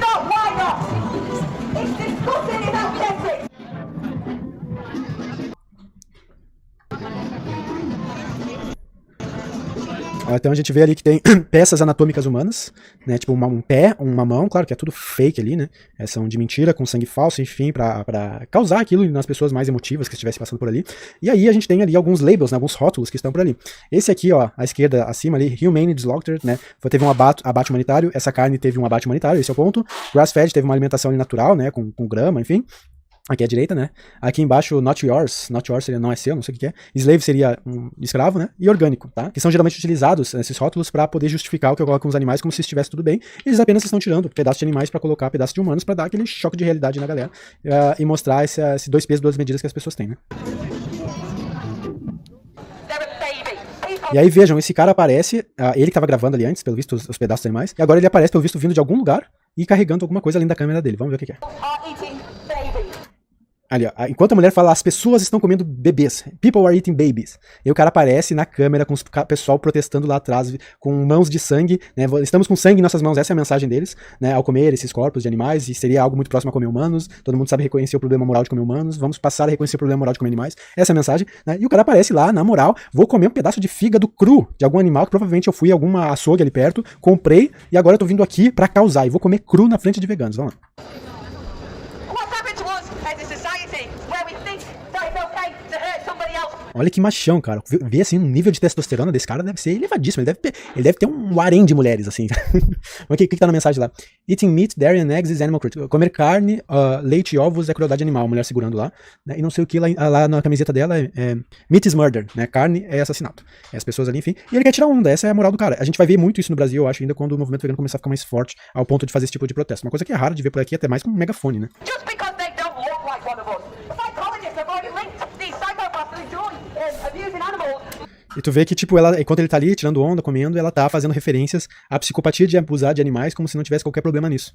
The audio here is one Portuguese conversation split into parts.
not, why not? It's disgusting, it's authentic. Então a gente vê ali que tem peças anatômicas humanas, né, tipo um pé, uma mão, claro que é tudo fake ali, né, são de mentira, com sangue falso, enfim, pra causar aquilo nas pessoas mais emotivas que estivessem passando por ali. E aí a gente tem ali alguns labels, né, alguns rótulos que estão por ali. Esse aqui, ó, à esquerda, acima ali, Humane Slaughtered, né, teve um abate humanitário, essa carne teve um abate humanitário, esse é o ponto. Grass-fed teve uma alimentação ali natural, né, com grama, enfim. Aqui à direita, né? Aqui embaixo, not yours seria não é seu, não sei o que é. Slave seria um escravo, né? E orgânico, tá? Que são geralmente utilizados esses rótulos para poder justificar o que eu coloco com os animais como se estivesse tudo bem. Eles apenas estão tirando pedaços de animais para colocar pedaços de humanos para dar aquele choque de realidade na galera e mostrar esse dois pesos, duas medidas que as pessoas têm, né? E aí vejam, esse cara aparece, ele que estava gravando ali antes, pelo visto, os pedaços dos animais, e agora ele aparece, pelo visto, vindo de algum lugar e carregando alguma coisa além da câmera dele. Vamos ver o que é. Ali, ó, enquanto a mulher fala, as pessoas estão comendo bebês. People are eating babies. E o cara aparece na câmera com o pessoal protestando lá atrás, com mãos de sangue, né? Estamos com sangue em nossas mãos, essa é a mensagem deles, né? Ao comer esses corpos de animais, e seria algo muito próximo a comer humanos. Todo mundo sabe reconhecer o problema moral de comer humanos. Vamos passar a reconhecer o problema moral de comer animais. Essa é a mensagem, né? E o cara aparece lá, na moral, vou comer um pedaço de fígado cru de algum animal que provavelmente eu fui a alguma açougue ali perto, comprei, e agora eu tô vindo aqui pra causar. E vou comer cru na frente de veganos. Vamos lá. Olha que machão, cara. Ver assim, um nível de testosterona desse cara deve ser elevadíssimo. Ele deve ter um harém de mulheres, assim. Mas o que tá na mensagem lá? Eating meat, dairy and eggs is animal cruelty. Comer carne, leite e ovos é crueldade animal. A mulher segurando lá. Né? E não sei o que lá na camiseta dela é meat is murder, né? Carne é assassinato. É as pessoas ali, enfim. E ele quer tirar onda. Essa é a moral do cara. A gente vai ver muito isso no Brasil, eu acho, ainda quando o movimento vegano começar a ficar mais forte ao ponto de fazer esse tipo de protesto. Uma coisa que é rara de ver por aqui, até mais com um megafone, né? E tu vê que, tipo, ela, enquanto ele tá ali tirando onda, comendo, ela tá fazendo referências à psicopatia de abusar de animais como se não tivesse qualquer problema nisso.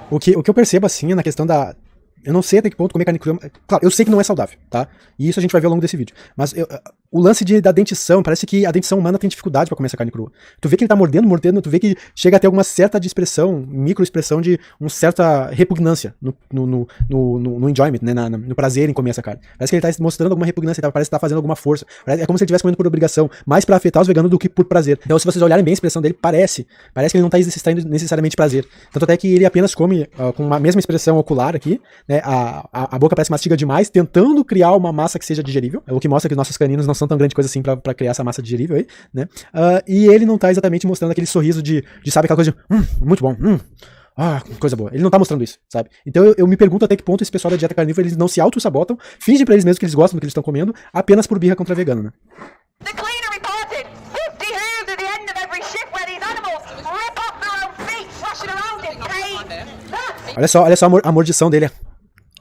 O que eu percebo, assim, é na questão da... Eu não sei até que ponto comer carne crua... Claro, eu sei que não é saudável, tá? E isso a gente vai ver ao longo desse vídeo. Mas o lance da dentição, parece que a dentição humana tem dificuldade pra comer essa carne crua. Tu vê que ele tá mordendo, tu vê que chega a ter alguma certa de expressão, microexpressão de uma certa repugnância no enjoyment, né? No prazer em comer essa carne. Parece que ele tá mostrando alguma repugnância, parece que tá fazendo alguma força. É como se ele estivesse comendo por obrigação, mais pra afetar os veganos do que por prazer. Então, se vocês olharem bem a expressão dele, parece que ele não tá extraindo necessariamente prazer. Tanto até que ele apenas come com a mesma expressão ocular aqui, né? A boca parece mastiga demais, tentando criar uma massa que seja digerível, o que mostra que os nossos caninos não são tão grande coisa assim pra criar essa massa digerível aí, né? E ele não tá exatamente mostrando aquele sorriso de sabe, aquela coisa de, muito bom, coisa boa. Ele não tá mostrando isso, sabe? Então eu me pergunto até que ponto esse pessoal da dieta carnívora, eles não se auto-sabotam, fingem pra eles mesmos que eles gostam do que eles estão comendo, apenas por birra contra vegano, né? Olha só a mordição dele.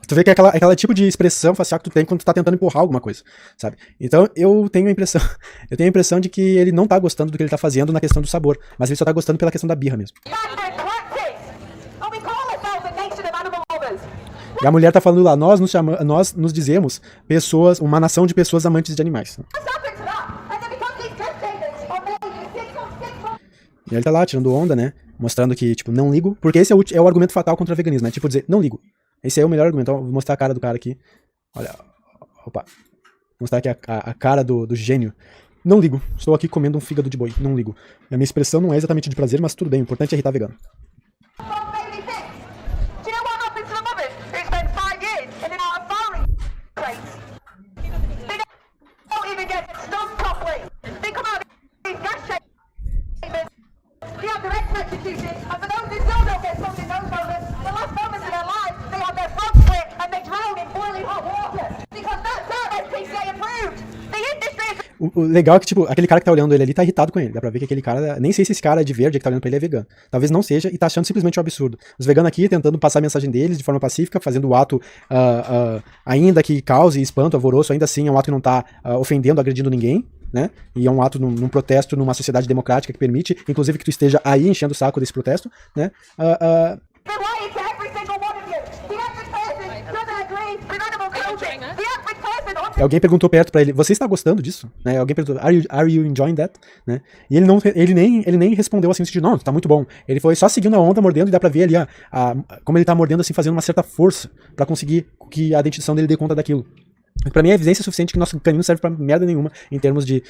Tu vê que é aquela tipo de expressão facial que tu tem quando tu tá tentando empurrar alguma coisa, sabe? Então eu tenho a impressão de que ele não tá gostando do que ele tá fazendo na questão do sabor, mas ele só tá gostando pela questão da birra mesmo. E a mulher tá falando lá, nós nos dizemos pessoas, uma nação de pessoas amantes de animais. E ele tá lá tirando onda, né? Mostrando que, tipo, não ligo, porque esse é o argumento fatal contra o veganismo, né? Tipo, dizer, não ligo. Esse aí é o melhor argumento. Então, vou mostrar a cara do cara aqui. Olha, opa. Vou mostrar aqui a cara do gênio. Não ligo. Estou aqui comendo um fígado de boi. Não ligo. A minha expressão não é exatamente de prazer, mas tudo bem. O importante é irritar vegano. O legal é que, tipo, aquele cara que tá olhando ele ali tá irritado com ele. Dá pra ver que aquele cara... Nem sei se esse cara de verde que tá olhando pra ele é vegano. Talvez não seja e tá achando simplesmente um absurdo. Os veganos aqui tentando passar a mensagem deles de forma pacífica, fazendo o ato ainda que cause espanto, alvoroço, ainda assim é um ato que não tá ofendendo, agredindo ninguém. né? E é um ato num protesto numa sociedade democrática que permite, inclusive, que tu esteja aí enchendo o saco desse protesto, né? They're lying to every single one of you. The average person doesn't agree with animal cruelty. The average person... Alguém perguntou perto pra ele, você está gostando disso? Né? Alguém perguntou, are you enjoying that? Né? E ele nem respondeu assim, no sentido, não, tá muito bom. Ele foi só seguindo a onda, mordendo, e dá pra ver ali como ele tá mordendo, assim, fazendo uma certa força pra conseguir que a dentição dele dê conta daquilo. Pra mim é evidência suficiente que nosso canino serve pra merda nenhuma em termos de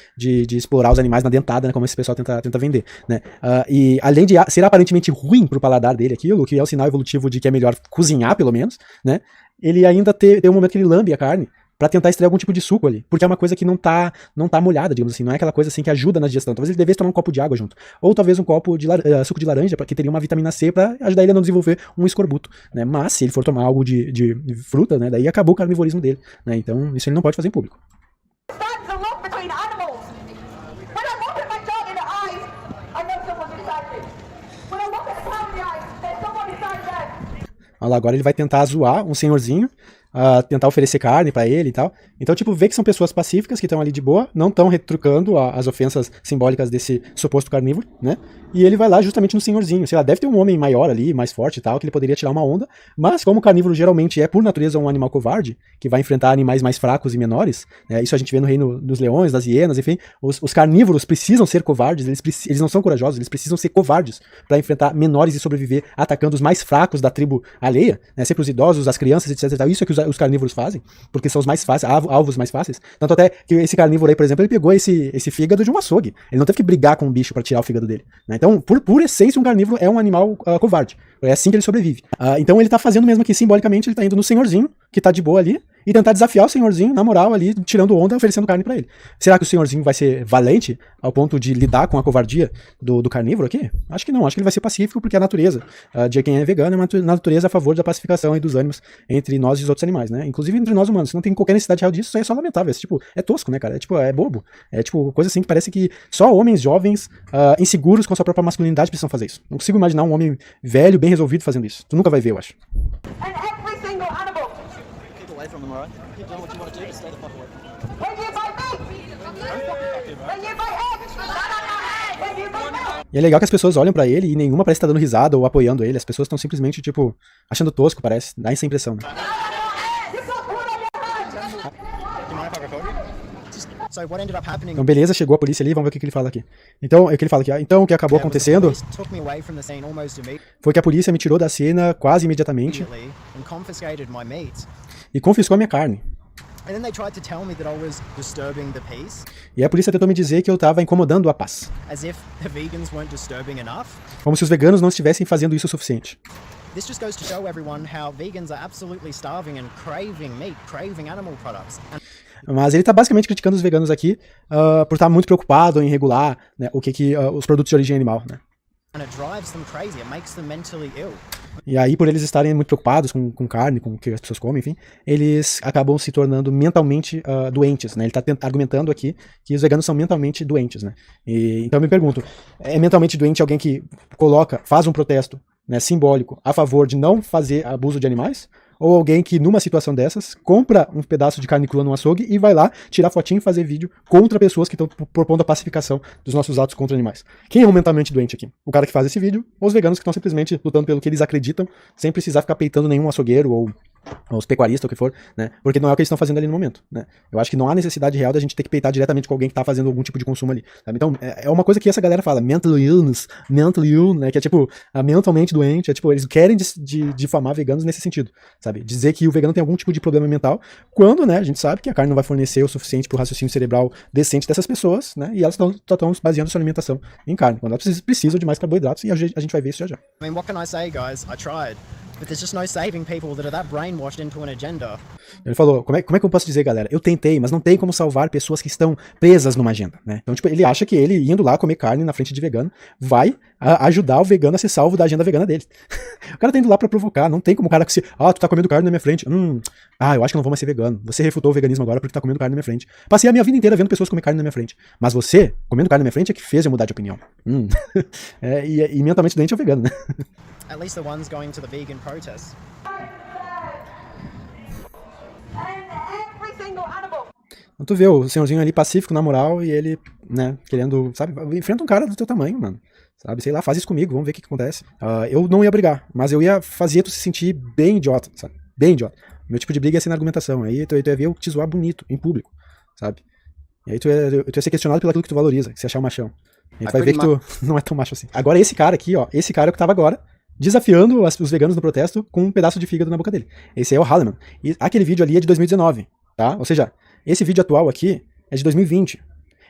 explorar os animais na dentada, né, como esse pessoal tenta vender, né? E além de ser aparentemente ruim pro paladar dele aquilo, que é um sinal evolutivo de que é melhor cozinhar, pelo menos, né? Ele ainda tem um momento que ele lambe a carne pra tentar extrair algum tipo de suco ali, porque é uma coisa que não tá molhada, digamos assim, não é aquela coisa assim que ajuda na digestão. Talvez ele devesse tomar um copo de água junto, ou talvez um copo de suco de laranja, que teria uma vitamina C pra ajudar ele a não desenvolver um escorbuto, né? Mas se ele for tomar algo de fruta, né, daí acabou o carnivorismo dele, né? Então isso ele não pode fazer em público. Stands a lot between animals. When I look at my dog in the eyes, I know someone's inside me. When I look at a cow in the eyes, there's someone inside them. Olha lá, agora ele vai tentar zoar um senhorzinho, tentar oferecer carne pra ele e tal. Então, tipo, vê que são pessoas pacíficas que estão ali de boa, não estão retrucando as ofensas simbólicas desse suposto carnívoro, né? E ele vai lá justamente no senhorzinho. Sei lá, deve ter um homem maior ali, mais forte e tal, que ele poderia tirar uma onda, mas como o carnívoro geralmente é, por natureza, um animal covarde, que vai enfrentar animais mais fracos e menores, né? Isso a gente vê no reino dos leões, das hienas, enfim, os carnívoros precisam ser covardes, eles não são corajosos, eles precisam ser covardes para enfrentar menores e sobreviver atacando os mais fracos da tribo alheia, né? Sempre os idosos, as crianças, etc. Isso é que os carnívoros fazem, porque são os mais fáceis, alvos mais fáceis. Tanto até que esse carnívoro aí, por exemplo, ele pegou esse fígado de um açougue. Ele não teve que brigar com o bicho para tirar o fígado dele, né? Então, por essência, um carnívoro é um animal covarde. É assim que ele sobrevive. Então ele tá fazendo mesmo aqui, simbolicamente, ele tá indo no senhorzinho, que tá de boa ali, e tentar desafiar o senhorzinho, na moral, ali, tirando onda, oferecendo carne pra ele. Será que o senhorzinho vai ser valente ao ponto de lidar com a covardia do carnívoro aqui? Acho que não, acho que ele vai ser pacífico, porque a natureza de quem é vegano é uma natureza a favor da pacificação e dos ânimos entre nós e os outros animais, né? Inclusive entre nós humanos. Se não tem qualquer necessidade real disso, isso aí é só lamentável. É tosco, né, cara? É bobo. É tipo coisa assim que parece que só homens jovens, inseguros com a sua própria masculinidade precisam fazer isso. Não consigo imaginar um homem velho, bem resolvido fazendo isso. Tu nunca vai ver, eu acho. And every single animal. Keep away from them, alright? Keep doing what you want to do, but stay the fuck away. When you bite me. When you bite eggs. When you bite milk. E é legal que as pessoas olham pra ele e nenhuma parece estar dando risada ou apoiando ele. As pessoas estão simplesmente, tipo, achando tosco, parece. Dá essa impressão, né? You've got blood on your hands. Do you mind if I record you? So what ended up happening? Então, beleza, chegou a polícia ali, vamos ver o que ele fala aqui. Então, o que ele fala aqui? Então, o que acabou acontecendo Took me away from the scene almost foi que a polícia me tirou da cena quase imediatamente immediately and confiscated my meat. e confiscou a minha carne. And then they tried to tell me that I was disturbing the peace, E a polícia tentou me dizer que eu tava incomodando a paz. as if the vegans weren't disturbing enough. Como se os veganos não estivessem fazendo isso o suficiente. This just goes to show everyone how vegans are absolutely starving and craving meat, craving animal products. And Mas ele tá basicamente criticando os veganos aqui por estar muito preocupado em regular, né, os produtos de origem animal, né? it drives them crazy, it makes them mentally ill. E aí, por eles estarem muito preocupados com carne, com o que as pessoas comem, enfim, eles acabam se tornando mentalmente doentes, né? Ele tá argumentando aqui que os veganos são mentalmente doentes, né? Então eu me pergunto, é mentalmente doente alguém que faz um protesto, né, simbólico a favor de não fazer abuso de animais? Ou alguém que, numa situação dessas, compra um pedaço de carne crua num açougue e vai lá tirar fotinho e fazer vídeo contra pessoas que estão propondo a pacificação dos nossos atos contra animais? Quem é o mentalmente doente aqui? O cara que faz esse vídeo ou os veganos que estão simplesmente lutando pelo que eles acreditam, sem precisar ficar peitando nenhum açougueiro ou os pecuaristas, o que for, né? Porque não é o que eles estão fazendo ali no momento, né? Eu acho que não há necessidade real da gente ter que peitar diretamente com alguém que tá fazendo algum tipo de consumo ali, sabe? Então, é uma coisa que essa galera fala, mental illness, né? Que é tipo, mentalmente doente, é tipo, eles querem difamar veganos nesse sentido, sabe? Dizer que o vegano tem algum tipo de problema mental, quando, né, a gente sabe que a carne não vai fornecer o suficiente pro raciocínio cerebral decente dessas pessoas, né? E elas estão baseando sua alimentação em carne, quando elas precisam de mais carboidratos, e a gente vai ver isso já já. I mean, what can I say, guys? I tried. But there's just no saving people that are that brainwashed into an agenda. Ele falou, como é que eu posso dizer, galera? Eu tentei, mas não tem como salvar pessoas que estão presas numa agenda, né? Então, tipo, ele acha que ele indo lá comer carne na frente de vegano vai ajudar o vegano a ser salvo da agenda vegana dele. O cara tá indo lá pra provocar, não tem como o cara que se, tu tá comendo carne na minha frente, eu acho que não vou mais ser vegano. Você refutou o veganismo agora porque tá comendo carne na minha frente. Passei a minha vida inteira vendo pessoas comer carne na minha frente, mas você, comendo carne na minha frente, é que fez eu mudar de opinião. E mentalmente doente é o vegano, né? At least the ones going to the vegan protests. And every single animal. Então tu vê o senhorzinho ali pacífico, na moral, e ele, né, querendo, sabe, enfrenta um cara do teu tamanho, mano. Sabe, sei lá, faz isso comigo, vamos ver o que acontece. Eu não ia brigar, mas eu ia fazer tu se sentir bem idiota, sabe? Bem idiota. Meu tipo de briga ia ser na argumentação. Aí tu ia ver eu te zoar bonito, em público, sabe? E aí tu ia ser questionado pelo aquilo que tu valoriza, que você achar um machão. E aí tu vai ver que tu não é tão macho assim. Agora esse cara aqui, ó, esse cara que tava agora, desafiando os veganos no protesto com um pedaço de fígado na boca dele. Esse aí é o Halleman. E aquele vídeo ali é de 2019, tá? Ou seja, esse vídeo atual aqui é de 2020.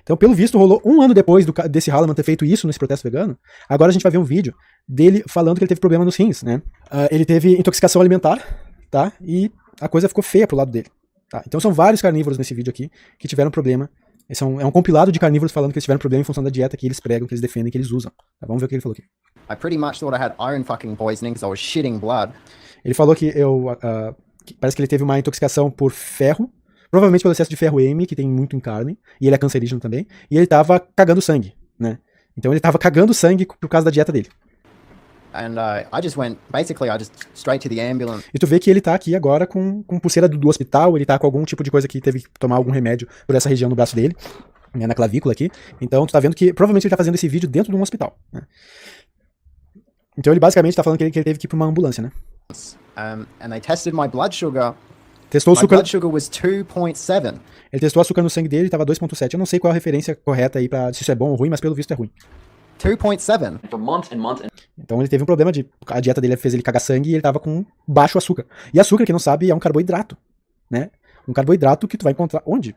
Então, pelo visto, rolou um ano depois desse Halleman ter feito isso nesse protesto vegano. Agora a gente vai ver um vídeo dele falando que ele teve problema nos rins, né? Ele teve intoxicação alimentar, tá? E a coisa ficou feia pro lado dele. Tá? Então são vários carnívoros nesse vídeo aqui que tiveram problema. É um compilado de carnívoros falando que eles tiveram problema em função da dieta que eles pregam, que eles defendem, que eles usam. Tá? Vamos ver o que ele falou aqui. I pretty much thought I had iron fucking poisoning because I was shitting blood. Ele falou que parece que ele teve uma intoxicação por ferro, provavelmente pelo excesso de ferro M, que tem muito em carne, e ele é cancerígeno também, e ele tava cagando sangue, né? Então ele tava cagando sangue por causa da dieta dele. And I just went straight to the ambulance. E tu vê que ele tá aqui agora com pulseira do hospital, ele tá com algum tipo de coisa que teve que tomar algum remédio por essa região do braço dele, né, na clavícula aqui. Então tu tá vendo que provavelmente ele tá fazendo esse vídeo dentro de um hospital, né? Então ele basicamente tá falando que ele teve que ir pra uma ambulância, né? And they tested my blood sugar. Testou o My açúcar. blood sugar was 2.7. Ele testou o açúcar no sangue dele e tava 2.7. Eu não sei qual a referência correta aí pra se isso é bom ou ruim, mas pelo visto é ruim. 2.7. For months and months and Então ele teve um problema a dieta dele fez ele cagar sangue e ele tava com baixo açúcar. E açúcar, quem não sabe, é um carboidrato, né? Um carboidrato que tu vai encontrar onde?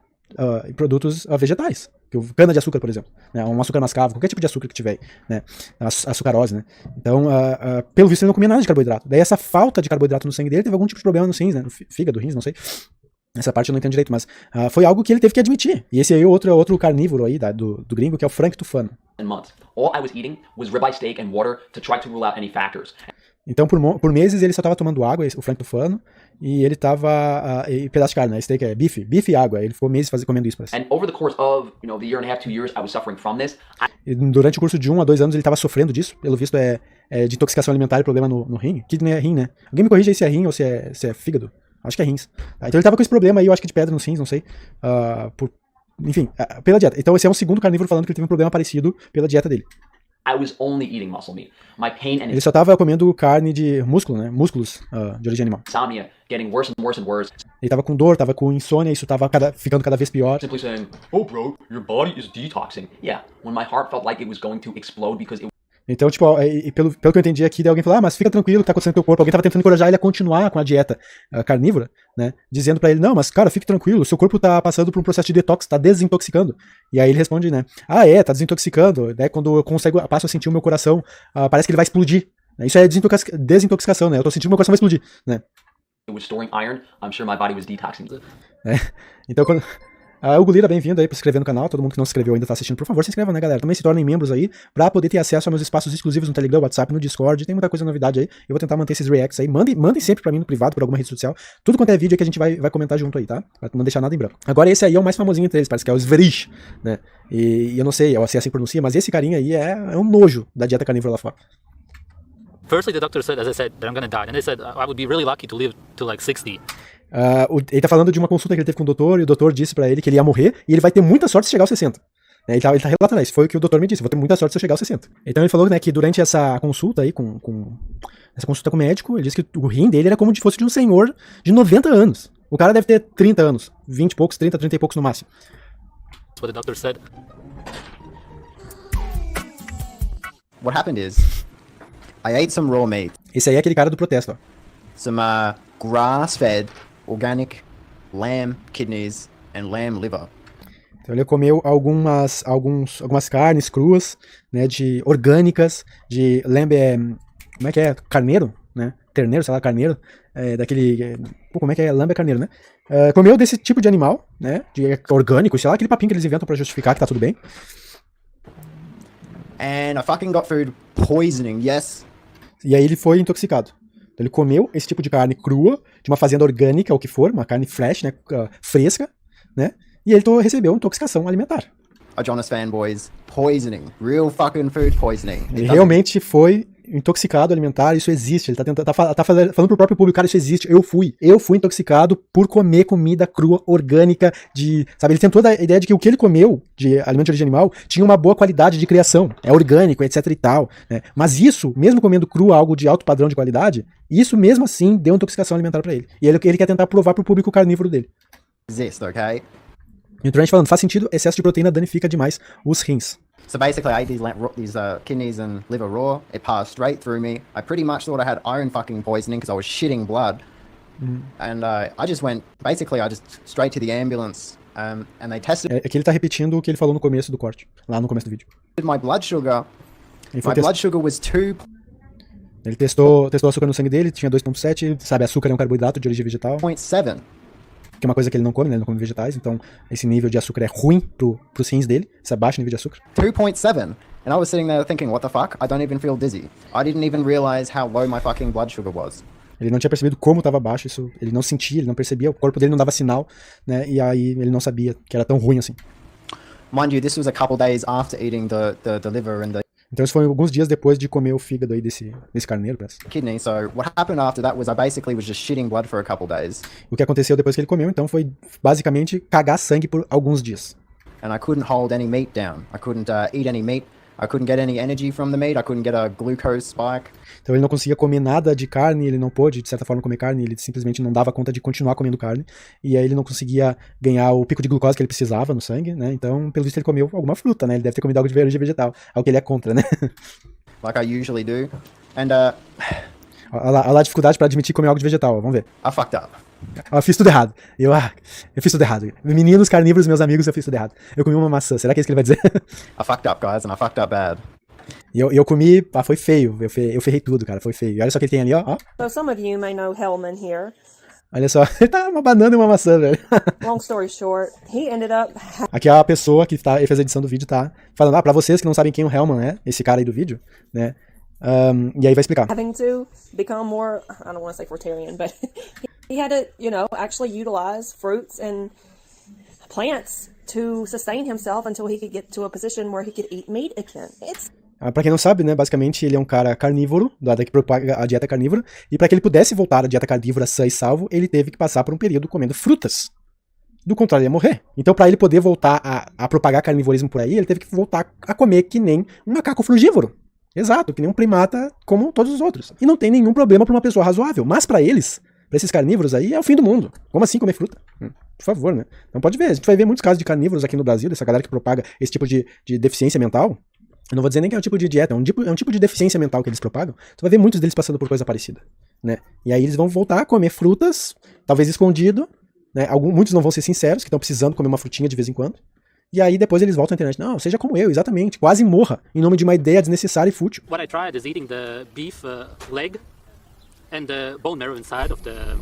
Em produtos vegetais. Cana de açúcar, por exemplo, né? Um açúcar mascavo, qualquer tipo de açúcar que tiver, né? Açucarose, né? Então, pelo visto, ele não comia nada de carboidrato. Daí essa falta de carboidrato no sangue dele teve algum tipo de problema nos rins, né? No fígado, rins, não sei. Essa parte eu não entendo direito, mas foi algo que ele teve que admitir. E esse aí é outro carnívoro aí do gringo, que é o Frank Tufano. months. All I was eating was ribeye steak and water to try to rule out any factors. Então, por meses, ele só tava tomando água, o Frank Tufano, e ele tava... e pedaço de carne, né? Steak é bife e água. Ele ficou meses comendo isso, parece. And over the course of, the year and a half, 2 years, I was suffering from this. E durante o curso de 1 a 2 anos, ele tava sofrendo disso. Pelo visto, é de intoxicação alimentar e problema no rim. Que não é rim, né? Alguém me corrige aí se é rim ou se é fígado. Acho que é rins. Tá? Então ele tava com esse problema aí, eu acho que de pedra nos rins, não sei. Enfim, pela dieta. Então esse é um segundo carnívoro falando que ele teve um problema parecido pela dieta dele. I was only eating muscle meat. My pain and Ele só tava comendo carne de músculo, né? Músculos de origem animal. insomnia getting worse and worse and worse. Ele tava com dor, tava com insônia, isso tava ficando cada vez pior. Simply saying, "Oh, bro, your body is detoxing." Yeah, when my heart felt like it was going to explode because it Então, tipo, e pelo que eu entendi aqui, alguém falou, mas fica tranquilo, o que tá acontecendo com o teu corpo. Alguém tava tentando encorajar ele a continuar com a dieta carnívora, né? Dizendo pra ele, não, mas cara, fique tranquilo, seu corpo tá passando por um processo de detox, tá desintoxicando. E aí ele responde, né? Tá desintoxicando. Né? Quando eu passo a sentir o meu coração, parece que ele vai explodir. Isso é desintoxicação, né? Eu tô sentindo que meu coração vai explodir, né? was storing iron, I'm sure my body was detoxing. Então, quando... Hugo Lira, bem-vindo aí pra se inscrever no canal. Todo mundo que não se inscreveu ainda tá assistindo, por favor, se inscreva, né, galera? Também se tornem membros aí pra poder ter acesso a meus espaços exclusivos no Telegram, WhatsApp, no Discord. Tem muita coisa novidade aí. Eu vou tentar manter esses reacts aí. Mandem sempre pra mim no privado, por alguma rede social. Tudo quanto é vídeo que a gente vai comentar junto aí, tá? Pra não deixar nada em branco. Agora esse aí é o mais famosinho entre eles, parece que é o Sverish, né? E eu não sei se assim pronuncia, mas esse carinha aí é um nojo da dieta carnívora lá fora. Firstly, the doctor said, as I said, that I'm gonna die. And they said I would be really lucky to live to like 60. Ele tá falando de uma consulta que ele teve com o doutor, e o doutor disse pra ele que ele ia morrer, e ele vai ter muita sorte se chegar aos 60. Ele tá relatando isso, foi o que o doutor me disse, vou ter muita sorte se eu chegar aos 60. Então ele falou, né, que durante essa consulta aí, essa consulta com o médico, ele disse que o rim dele era como se fosse de um senhor de 90 anos. O cara deve ter 30 anos, 20 e poucos, 30 e poucos no máximo. That's what the doctor said. What happened is, I ate some raw meat, Esse aí é aquele cara do protesto, ó. some grass-fed, organic lamb kidneys and lamb liver. Então ele comeu algumas carnes cruas, né, orgânicas, de lamb, como é que é? Carneiro, né? Terneiro, sei lá, carneiro, como é que é? Lamb é carneiro, né? Comeu desse tipo de animal, né, de orgânico, sei lá, aquele papinho que eles inventam pra justificar que tá tudo bem. And I fucking got food poisoning, yes. E aí ele foi intoxicado. Então ele comeu esse tipo de carne crua, de uma fazenda orgânica, ou que for, uma carne fresh, né, fresca, né? E ele recebeu intoxicação alimentar. A Jonas fanboys poisoning, real fucking food poisoning. Ele realmente foi intoxicado alimentar, isso existe. Ele tá falando pro próprio público, cara, isso existe. Eu fui intoxicado por comer comida crua, orgânica, sabe, ele tentou dar a ideia de que o que ele comeu de alimento de origem animal tinha uma boa qualidade de criação, é orgânico, etc e tal, né? Mas isso, mesmo comendo cru, algo de alto padrão de qualidade, isso mesmo assim deu intoxicação alimentar pra ele. E ele quer tentar provar pro público carnívoro dele. Exist, okay? E o Trent falando, faz sentido, excesso de proteína danifica demais os rins. So basically, I ate these kidneys and liver raw. It passed straight through me. I pretty much thought I had iron fucking poisoning because I was shitting blood. And I just straight to the ambulance. And they tested É que ele tá repetindo o que ele falou no começo do corte, lá no começo do vídeo. my blood sugar. Ele, foi My blood sugar was 2. ele testou açúcar no sangue dele, tinha 2,7, sabe, açúcar é um carboidrato de origem vegetal, 0.7. que é uma coisa que ele não come, né, ele não come vegetais, então esse nível de açúcar é ruim pros rins dele, esse baixo nível de açúcar. 2.7. And I was sitting there thinking, what the fuck? I don't even feel dizzy. I didn't even realize how low my fucking blood sugar was. Ele não tinha percebido como estava baixo, isso ele não sentia, ele não percebia, o corpo dele não dava sinal, né, e aí ele não sabia que era tão ruim assim. Mind you, this was a couple days after eating the liver and the Então isso foi alguns dias depois de comer o fígado aí desse carneiro, parece. kidney. So what happened after that was I basically was just shitting blood for a couple days. O que aconteceu depois que ele comeu, então, foi basicamente cagar sangue por alguns dias. And I couldn't hold any meat down. I couldn't eat any meat. I couldn't get any energy from the meat. I couldn't get a glucose spike. Então ele não conseguia comer nada de carne, ele não pôde, de certa forma, comer carne, ele simplesmente não dava conta de continuar comendo carne, e aí ele não conseguia ganhar o pico de glucose que ele precisava no sangue, né, então, pelo visto, ele comeu alguma fruta, né, ele deve ter comido algo de origem vegetal, algo que ele é contra, né. Like I usually do. And Olha lá a dificuldade pra admitir comer algo de vegetal, ó, vamos ver. I fucked up. Eu fiz tudo errado. Eu fiz tudo errado. Meninos carnívoros, meus amigos, eu fiz tudo errado. Eu comi uma maçã, será que é isso que ele vai dizer? I fucked up, guys, and I fucked up bad. E eu comi, foi feio, eu ferrei tudo, cara, foi feio. E olha só o que ele tem ali, ó. So some of you may know Hellman here. Olha só, ele tá uma banana e uma maçã, velho. Long story short, he ended up Aqui a pessoa que ele fez a edição do vídeo tá falando, pra vocês que não sabem quem o Hellman é, esse cara aí do vídeo, né, e aí vai explicar. having to become more, I don't want to say fruitarian, but he had to, actually utilize fruits and plants to sustain himself until he could get to a position where he could eat meat again. Pra quem não sabe, né, basicamente ele é um cara carnívoro, que propaga a dieta carnívora, e pra que ele pudesse voltar à dieta carnívora sã e salvo, ele teve que passar por um período comendo frutas. Do contrário, ele ia morrer. Então, pra ele poder voltar a propagar carnivorismo por aí, ele teve que voltar a comer que nem um macaco frugívoro. Exato, que nem um primata como todos os outros. E não tem nenhum problema pra uma pessoa razoável. Mas pra eles, pra esses carnívoros aí, é o fim do mundo. Como assim comer fruta? Por favor, né? Então pode ver, a gente vai ver muitos casos de carnívoros aqui no Brasil, dessa galera que propaga esse tipo de deficiência mental. Eu não vou dizer nem que é um tipo de dieta, é um tipo de deficiência mental que eles propagam. Tu vai ver muitos deles passando por coisa parecida, né? E aí eles vão voltar a comer frutas, talvez escondido, né? Muitos não vão ser sinceros, que estão precisando comer uma frutinha de vez em quando. E aí depois eles voltam à internet. Não, seja como eu, exatamente. Quase morra, em nome de uma ideia desnecessária e fútil. What I tried is eating the beef leg and the bone marrow inside of the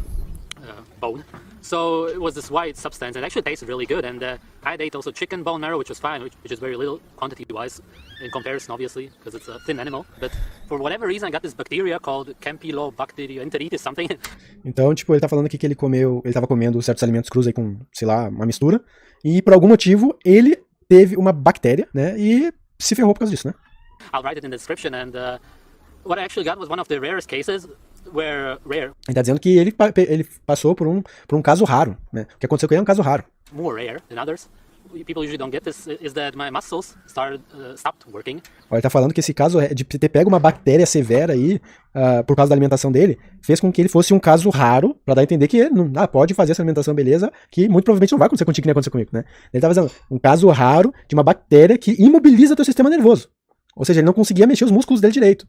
bone. So it was this white substance and actually tasted really good. And I ate also chicken bone marrow, which was fine, which is very little quantity-wise in comparison, obviously, because it's a thin animal. But for whatever reason, I got this bacteria called Campylobacter enteritis something. Então, tipo, ele tá falando aqui que ele tava comendo certos alimentos crus aí com, sei lá, uma mistura. E por algum motivo, ele teve uma bactéria, né? E se ferrou por causa disso, né? I'll write it in the description. And what I actually got was one of the rarest cases where rare. Ele tá dizendo que ele passou por um caso raro, né? O que aconteceu com ele é um caso raro. More rare than others. People usually don't get this. Is that my muscles stopped working. Olha, ele tá falando que esse caso de ter pego uma bactéria severa aí, por causa da alimentação dele, fez com que ele fosse um caso raro, pra dar a entender que pode fazer essa alimentação, beleza, que muito provavelmente não vai acontecer contigo, que nem aconteceu comigo, né? Ele tava dizendo, um caso raro de uma bactéria que imobiliza teu sistema nervoso. Ou seja, ele não conseguia mexer os músculos dele direito.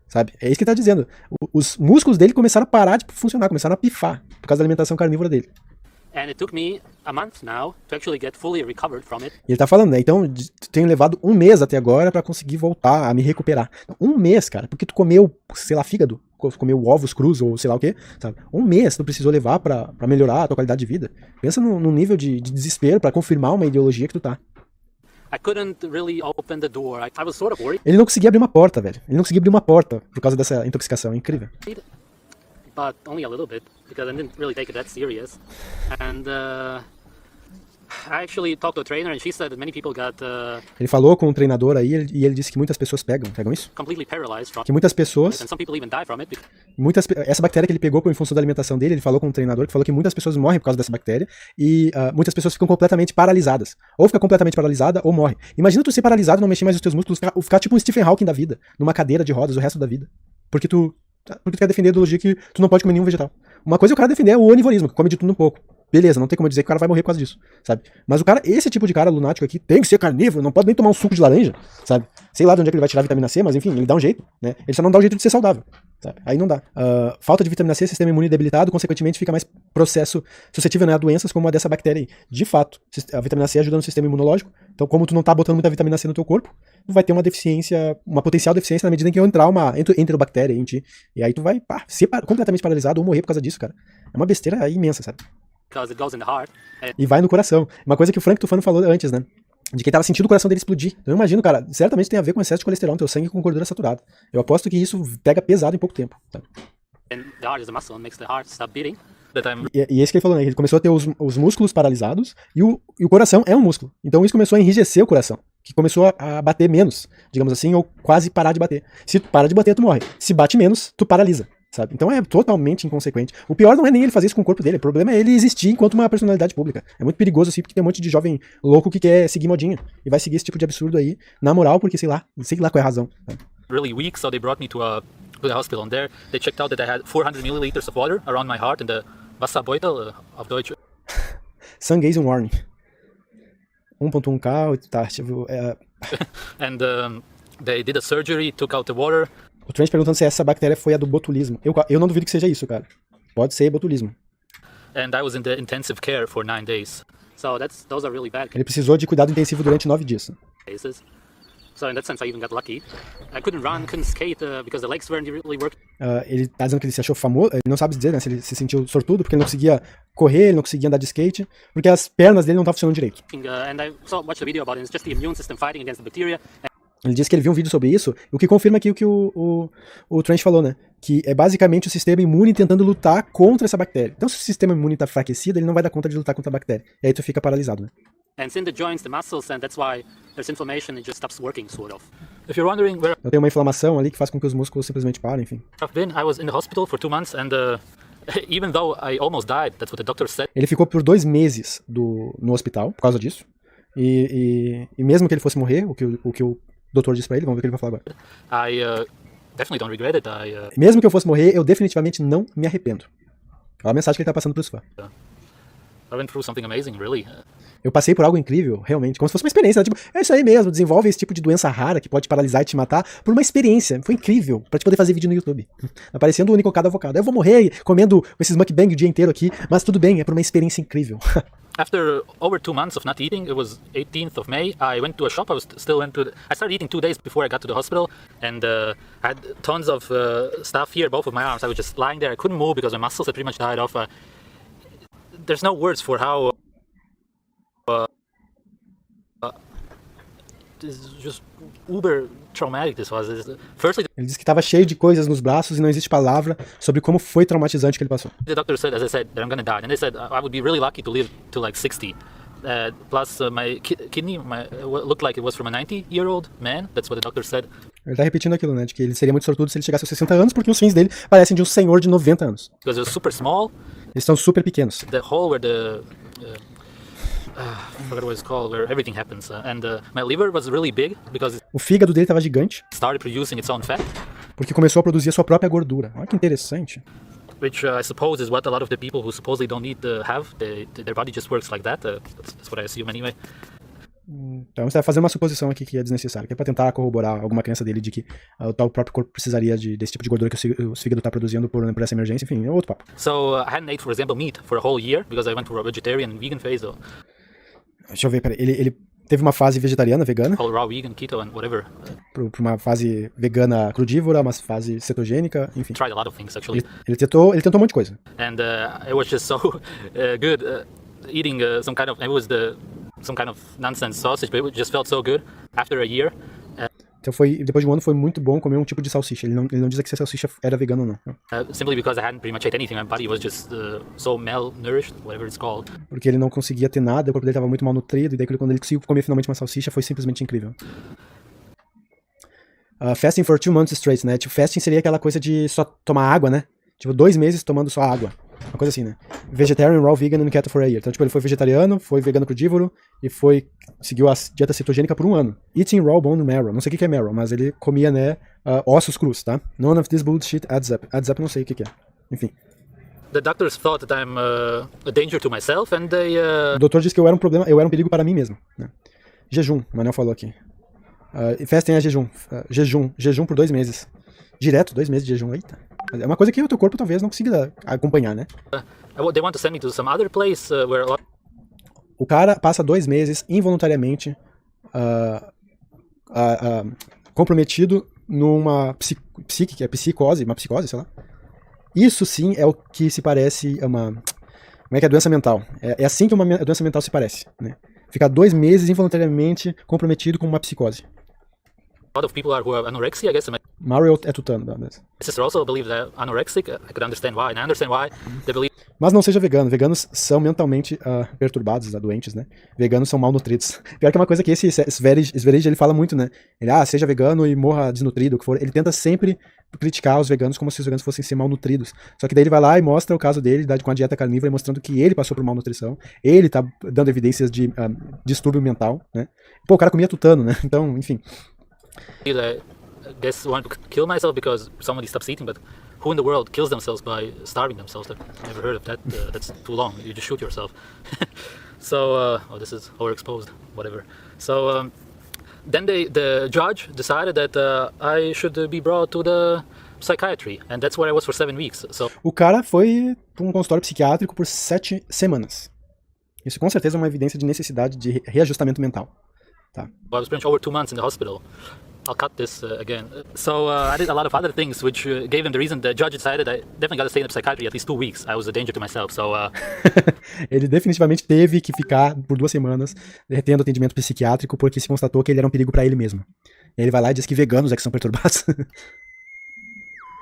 Sabe? É isso que ele tá dizendo. Os músculos dele começaram a parar de funcionar, começaram a pifar, por causa da alimentação carnívora dele. And it took me a month now to actually get fully recovered from it. E ele tá falando, né? Então, tenho levado 1 mês até agora pra conseguir voltar a me recuperar. 1 mês, cara, porque tu comeu, sei lá, fígado, comeu ovos crus ou sei lá o quê, sabe? 1 mês tu precisou levar pra melhorar a tua qualidade de vida. Pensa num nível de desespero pra confirmar uma ideologia que tu tá. I couldn't really open the door. I was sort of worried. Ele não conseguia abrir uma porta, velho. Ele não conseguia abrir uma porta por causa dessa intoxicação. É incrível. But only a little bit, because I didn't really take it that serious. And I actually talked to a trainer and she said that many people got Ele falou com um treinador aí e ele disse que muitas pessoas pegam isso? completely paralyzed from Que muitas pessoas, and some people even die from it. essa bactéria que ele pegou em função da alimentação dele, ele falou com um treinador que falou que muitas pessoas morrem por causa dessa bactéria e muitas pessoas ficam completamente paralisadas. Ou fica completamente paralisada ou morre. Imagina tu ser paralisado, não mexer mais os teus músculos, ficar tipo um Stephen Hawking da vida, numa cadeira de rodas o resto da vida. Porque tu quer defender a ideologia que tu não pode comer nenhum vegetal. Uma coisa é o cara defender o onivorismo, que come de tudo um pouco. Beleza, não tem como dizer que o cara vai morrer por causa disso, sabe? Mas o cara, esse tipo de cara lunático aqui, tem que ser carnívoro, não pode nem tomar um suco de laranja, sabe? Sei lá de onde é que ele vai tirar a vitamina C, mas enfim, ele dá um jeito, né? Ele só não dá o jeito de ser saudável, sabe? Aí não dá. Falta de vitamina C, sistema imune debilitado, consequentemente fica mais processo suscetível, né, a doenças como a dessa bactéria aí. De fato, a vitamina C ajuda no sistema imunológico, então como tu não tá botando muita vitamina C no teu corpo, tu vai ter uma deficiência, uma potencial deficiência na medida em que entrar uma enterobactéria em ti, e aí tu vai ser completamente paralisado ou morrer por causa disso, cara. É uma besteira imensa, sabe? Because it goes in the heart. E vai no coração. Uma coisa que o Frank Tufano falou antes, né? De que ele tava sentindo o coração dele explodir. Então eu imagino, cara, certamente tem a ver com excesso de colesterol no teu sangue com gordura saturada. Eu aposto que isso pega pesado em pouco tempo. Tá? And the heart is a muscle and makes the heart stop beating. E esse que ele falou, né? Ele começou a ter os músculos paralisados e o coração é um músculo. Então isso começou a enrijecer o coração. Que começou a bater menos, digamos assim, ou quase parar de bater. Se tu para de bater, tu morre. Se bate menos, tu paralisa. Sabe? Então é totalmente inconsequente. O pior não é nem ele fazer isso com o corpo dele, o problema é ele existir enquanto uma personalidade pública. É muito perigoso assim, porque tem um monte de jovem louco que quer seguir modinha e vai seguir esse tipo de absurdo aí, na moral, porque sei lá qual é a razão. Sabe? Really weak, so they brought me to the hospital, and there they checked out that I had 400 milliliters of water around my heart and the Wasserbeutel of Deutsch. Sun-Gazing Warning. 1.1K, tá, And they did a surgery, took out the water. O Trent perguntando se essa bactéria foi a do botulismo. Eu não duvido que seja isso, cara. Pode ser botulismo. And I was in the intensive care for 9 days. So those are really bad Ele precisou de cuidado intensivo durante 9 dias. cases. So in that sense, I even got lucky. I couldn't run, couldn't skate because the legs weren't really working. Ele tá dizendo que ele se achou famoso, ele não sabe dizer, né, se ele se sentiu sortudo, porque ele não conseguia correr, ele não conseguia andar de skate, porque as pernas dele não estavam funcionando direito. And I watched a video about it. It's just the immune system fighting against the bacteria. Ele disse que ele viu um vídeo sobre isso, o que confirma aqui o que o Trent falou, né? Que é basicamente o sistema imune tentando lutar contra essa bactéria. Então, se o sistema imune tá enfraquecido, ele não vai dar conta de lutar contra a bactéria. E aí tu fica paralisado, né? And it's in the joints, the muscles, and that's why there's inflammation. It just stops working, sort of. If you're wondering where Eu tenho uma inflamação ali que faz com que os músculos simplesmente parem, enfim. I've been, I was in the hospital for 2 months, and even though I almost died, that's what the doctor said. Ele ficou por 2 meses no hospital por causa disso. E mesmo que ele fosse morrer, o que o doutor disse pra ele, vamos ver o que ele vai falar agora. I definitely don't regret it. Mesmo que eu fosse morrer, eu definitivamente não me arrependo. Olha a mensagem que ele tá passando pros fãs. I went through something amazing, really. Eu passei por algo incrível, realmente, como se fosse uma experiência, né? Tipo, é isso aí mesmo, desenvolve esse tipo de doença rara que pode paralisar e te matar por uma experiência. Foi incrível, pra te poder fazer vídeo no YouTube. Aparecendo o Unicocado Avocado. Eu vou morrer comendo esses mukbang o dia inteiro aqui, mas tudo bem, é por uma experiência incrível. After over 2 months of not eating, it was 18th of May, I went to a shop. I started eating 2 days before I got to the hospital, and I had tons of stuff here, both of my arms. I was just lying there. I couldn't move because my muscles had pretty much died off. There's no words for how this is just uber traumatic this was. Firstly, Ele disse que estava cheio de coisas nos braços e não existe palavra sobre como foi traumatizante que ele passou. the doctor said, as I said, that I'm gonna die, and they said I would be really lucky to live to like 60. Plus, my kidney looked like it was from a 90-year-old man. That's what the doctor said. Ele tá repetindo aquilo, né? De que ele seria muito sortudo se ele chegasse aos 60 anos, porque os rins dele parecem de um senhor de 90 anos. Because it was super small. Eles estão super pequenos. The hole where the I forgot what it's called, where everything happens. And my liver was really big because it O fígado dele estava gigante, started producing its own fat, porque começou a produzir a sua própria gordura. Olha que interessante. which I suppose is what a lot of the people who supposedly don't need to have. Their body just works like that. That's what I assume anyway. Então você vai fazer uma suposição aqui que é desnecessária, que é pra tentar corroborar alguma crença dele de que o próprio corpo precisaria desse tipo de gordura que o fígado tá produzindo por essa emergência, enfim, é outro papo. So I hadn't ate, for example, meat for a whole year because I went through a vegetarian and vegan phase, or Deixa eu ver, peraí, ele teve uma fase vegetariana, vegana, all raw vegan, keto, and whatever. pra uma fase vegana crudívora, uma fase cetogênica, enfim. Tried a lot of things actually, Ele tentou um monte de coisa. and it was just so good eating some kind of, it was some kind of nonsense sausage, but it just felt so good after a year. Então depois de um ano foi muito bom comer um tipo de salsicha. Ele não diz que se a salsicha era vegana ou não. Simply because I hadn't pretty much ate anything. My body was just so malnourished, whatever it's called. Porque ele não conseguia ter nada, o corpo dele estava muito mal nutrido, e daí quando ele conseguiu comer finalmente uma salsicha, foi simplesmente incrível. Fasting for 2 months straight, né? Tipo, fasting seria aquela coisa de só tomar água, né? Tipo, 2 meses tomando só água. Uma coisa assim, né? Vegetarian, raw, vegan and keto for a year. Então, tipo, ele foi vegetariano, foi vegano crudívoro e seguiu a dieta cetogênica por 1 ano. Eating raw bone marrow. Não sei o que é marrow, mas ele comia, né, ossos crus, tá? None of this bullshit adds up. Adds up, não sei o que é. Enfim. The doctors thought that I'm a danger to myself, and they. O doutor disse que eu era um perigo para mim mesmo. Né? Jejum, o Manel falou aqui. Fasting é jejum. Jejum por 2 meses. Direto, 2 meses de jejum. Eita. É uma coisa que o teu corpo talvez não consiga acompanhar, né? They want to send me to some other place where. O cara passa 2 meses involuntariamente comprometido numa psicose, sei lá. Isso sim é o que se parece como é que é a doença mental. É assim que uma doença mental se parece, né? Ficar 2 meses involuntariamente comprometido com uma psicose. A lot of people who are anorexic, I guess. My Mario é tutano, beleza. sister also believes that anorexic. I could understand why, and I understand why they believe. Mas não seja vegano. Veganos são mentalmente perturbados, doentes, né? Veganos são malnutridos. Pior que é uma coisa que esse Sverige, ele fala muito, né? Ele, seja vegano e morra desnutrido, o que for. Ele tenta sempre criticar os veganos como se os veganos fossem ser malnutridos. Só que daí ele vai lá e mostra o caso dele, com a dieta carnívora, mostrando que ele passou por malnutrição. Ele tá dando evidências de distúrbio mental, né? Pô, o cara comia tutano, né? Então, enfim. I guess want to kill myself because somebody stops eating, but who in the world kills themselves by starving themselves? I've never heard of that. That's too long. You just shoot yourself. So, this is overexposed, whatever. So, then the judge decided that I should be brought to the psychiatry, and that's where I was for 7 weeks. So, O cara foi para um consultório psiquiátrico por 7 semanas. Isso com certeza é uma evidência de necessidade de reajustamento mental. Tá. I was pretty much over 2 months in the hospital. I'll cut this again. So I did a lot of other things, which gave him the reason the judge decided I definitely got to stay in the psychiatry at least 2 weeks. I was a danger to myself. So Ele definitivamente teve que ficar por 2 semanas tendo atendimento psiquiátrico porque se constatou que ele era um perigo para ele mesmo. E aí ele vai lá e diz que veganos é que são perturbados.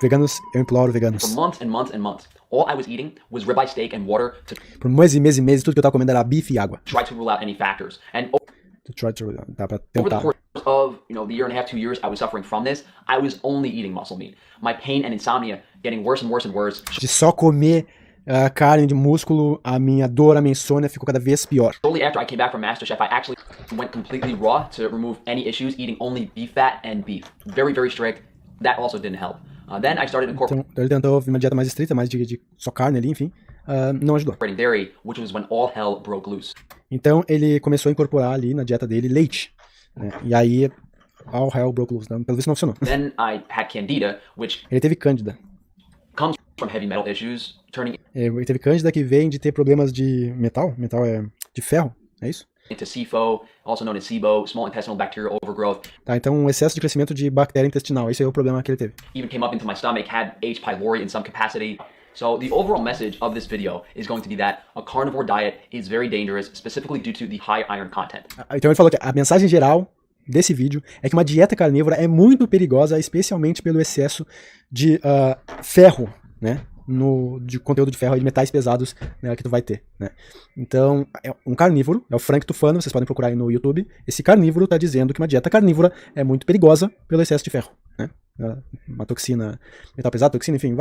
Veganos, eu imploro veganos. For months and months and months, all I was eating was ribeye steak and water to Por meses e meses e meses, tudo que eu tava comendo era bife e água. try to rule out any factors. And Dá pra over the tentar. course of the year and a half, 2 years I was suffering from this, I was only eating muscle meat. My pain and insomnia getting worse and worse and worse. De só comer carne de músculo, a minha dor, a minha insônia ficou cada vez pior. Shortly after I came back from MasterChef, I actually went completely raw to remove any issues, eating only beef fat and beef. Very, very strict. That also didn't help. Then I started incorporating Então ele tentou uma dieta mais estrita, mais de só carne ali, enfim. Não ajudou. dairy, which was when all hell broke loose. Então ele começou a incorporar ali na dieta dele leite. Né? E aí, all hell broke loose. Pelo visto não funcionou. Then I had candida, which Ele teve cândida. comes from heavy metal issues, turning Ele teve cândida que vem de ter problemas de metal. Metal é de ferro, é isso? into SIFO, also known as SIBO, small intestinal bacterial overgrowth. Tá, então um excesso de crescimento de bactéria intestinal. Esse é o problema que ele teve. Even came up into my stomach, had H. pylori in some capacity. So the overall message of this video is going to be that a carnivore diet is very dangerous, specifically due to the high iron content. Então ele falou que a mensagem geral desse vídeo é que uma dieta carnívora é muito perigosa, especialmente pelo excesso de ferro, né? De conteúdo de ferro e de metais pesados, né, que tu vai ter, né? Então, é um carnívoro, é o Frank Tufano, vocês podem procurar aí no YouTube. Esse carnívoro tá dizendo que uma dieta carnívora é muito perigosa pelo excesso de ferro, né? Uma toxina, metal pesado, toxina, enfim,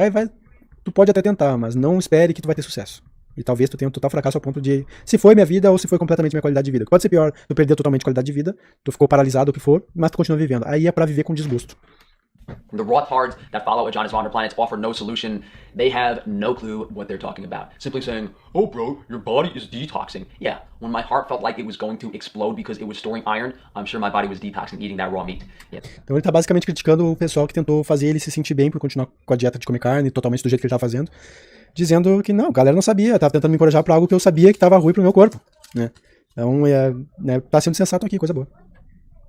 tu pode até tentar, mas não espere que tu vai ter sucesso. E talvez tu tenha um total fracasso ao ponto de se foi minha vida ou se foi completamente minha qualidade de vida. Pode ser pior, tu perdeu totalmente a qualidade de vida, tu ficou paralisado, o que for, mas tu continua vivendo. Aí é pra viver com desgosto. The rotards that follow Adonis Von der Planets offer no solution. They have no clue what they're talking about. Simply saying, "Oh, bro, your body is detoxing." Yeah, when my heart felt like it was going to explode because it was storing iron, I'm sure my body was detoxing eating that raw meat. Yeah. Então ele tá basicamente criticando o pessoal que tentou fazer ele se sentir bem por continuar com a dieta de comer carne, totalmente do jeito que ele tava fazendo. Dizendo que não, a galera não sabia, tava tentando me encorajar pra algo que eu sabia que tava ruim pro meu corpo, né? Então, tá sendo sensato aqui, coisa boa.